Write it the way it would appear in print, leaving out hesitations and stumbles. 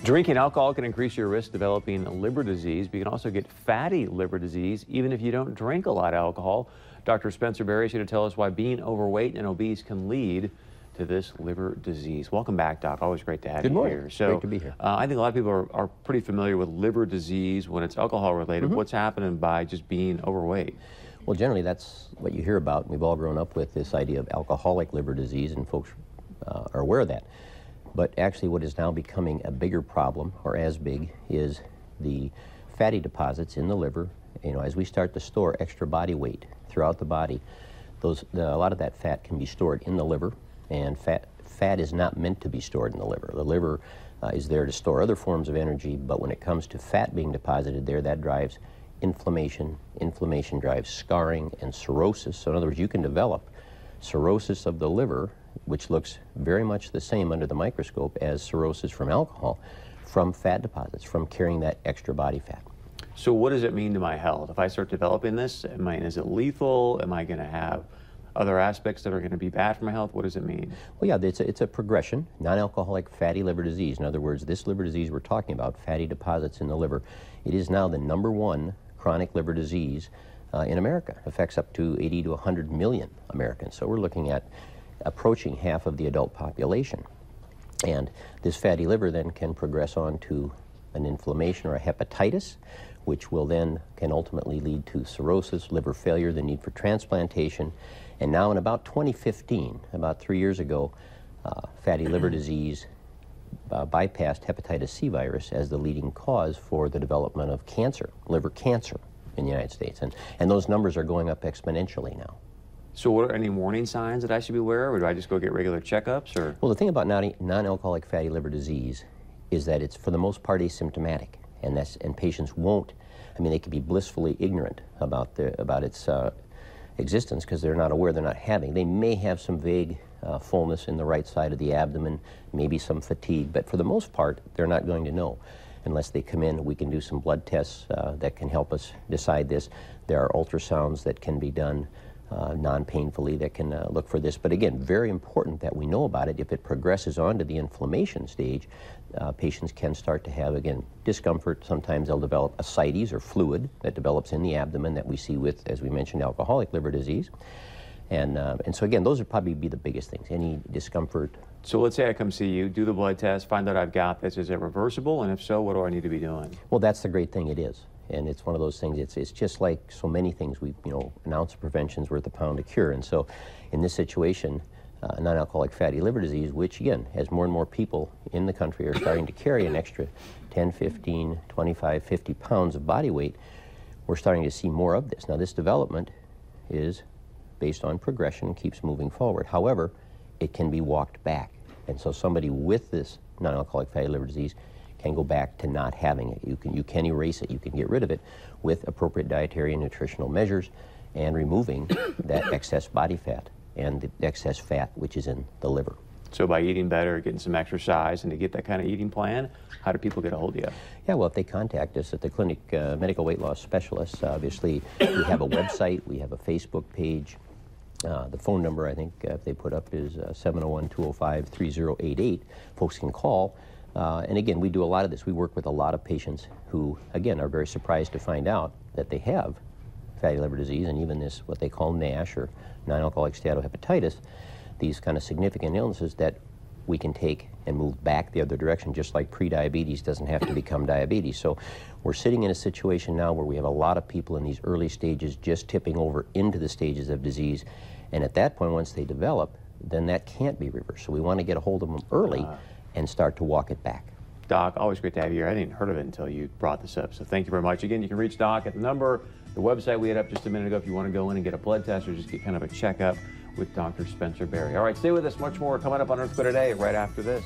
Drinking alcohol can increase your risk of developing liver disease, but you can also get fatty liver disease even if you don't drink a lot of alcohol. Dr. Spencer Berry is here to tell us why being overweight and obese can lead to this liver disease. Welcome back, Doc. Always great to have you here. So, great to be here. I think a lot of people are pretty familiar with liver disease when it's alcohol related. What's happening by just being overweight? Well, generally that's what you hear about. We've all grown up with this idea of alcoholic liver disease, and folks are aware of that. But actually what is now becoming a bigger problem, or as big, is the fatty deposits in the liver. You know, as we start to store extra body weight throughout the body, a lot of that fat can be stored in the liver, and fat is not meant to be stored in the liver. The liver is there to store other forms of energy, but when it comes to fat being deposited there, that drives inflammation. Inflammation drives scarring and cirrhosis. So in other words, you can develop cirrhosis of the liver, which looks very much the same under the microscope as cirrhosis from alcohol, from fat deposits, from carrying that extra body fat. So what does it mean to my health? If I start developing this, is it lethal? Am I going to have other aspects that are going to be bad for my health? What does it mean? Well, yeah, it's a progression, non-alcoholic fatty liver disease. In other words, this liver disease we're talking about, fatty deposits in the liver, it is now the #1 chronic liver disease in America. It affects up to 80 to 100 million Americans. So we're looking at approaching half of the adult population. And this fatty liver then can progress on to an inflammation or a hepatitis, which will then can ultimately lead to cirrhosis, liver failure, the need for transplantation. And now in about 2015, about 3 years ago, fatty liver disease bypassed hepatitis C virus as the leading cause for the development of cancer, liver cancer in the United States. And those numbers are going up exponentially now. So what are any warning signs that I should be aware of, or do I just go get regular checkups? Or? Well, the thing about non-alcoholic fatty liver disease is that it's for the most part asymptomatic, and patients won't, they can be blissfully ignorant about its existence because they're not aware, they're not having. They may have some vague fullness in the right side of the abdomen, maybe some fatigue, but for the most part, they're not going to know. Unless they come in, we can do some blood tests that can help us decide this. There are ultrasounds that can be done non-painfully that can look for this. But again, very important that we know about it. If it progresses on to the inflammation stage, patients can start to have, again, discomfort. Sometimes they'll develop ascites or fluid that develops in the abdomen that we see with, as we mentioned, alcoholic liver disease. And so again, those would probably be the biggest things, any discomfort. So let's say I come see you, do the blood test, find out I've got this. Is it reversible? And if so, what do I need to be doing? Well, that's the great thing, it is. And it's one of those things, it's just like so many things, an ounce of prevention is worth a pound of cure. And so in this situation, non-alcoholic fatty liver disease, which again, as more and more people in the country are starting to carry an extra 10, 15, 25, 50 pounds of body weight, we're starting to see more of this. Now this development is based on progression, keeps moving forward. However, it can be walked back. And so somebody with this non-alcoholic fatty liver disease can go back to not having it. You can erase it, you can get rid of it with appropriate dietary and nutritional measures and removing that excess body fat and the excess fat which is in the liver. So by eating better, getting some exercise, and to get that kind of eating plan, how do people get a hold of you? Yeah, well, if they contact us at the clinic, medical weight loss specialists, obviously we have a website, we have a Facebook page. The phone number, I think, if they put up is 701-205-3088. Folks can call. And again, we do a lot of this. We work with a lot of patients who, again, are very surprised to find out that they have fatty liver disease and even this, what they call NASH, or non-alcoholic steatohepatitis, these kind of significant illnesses that we can take and move back the other direction, just like pre-diabetes doesn't have to become diabetes. So we're sitting in a situation now where we have a lot of people in these early stages just tipping over into the stages of disease. And at that point, once they develop, then that can't be reversed. So we want to get a hold of them early and start to walk it back. Doc, always great to have you here. I hadn't heard of it until you brought this up, so thank you very much. Again, you can reach Doc at the number, the website we had up just a minute ago if you want to go in and get a blood test or just get kind of a checkup with Dr. Spencer Berry. All right, stay with us. Much more coming up on Earth Today right after this.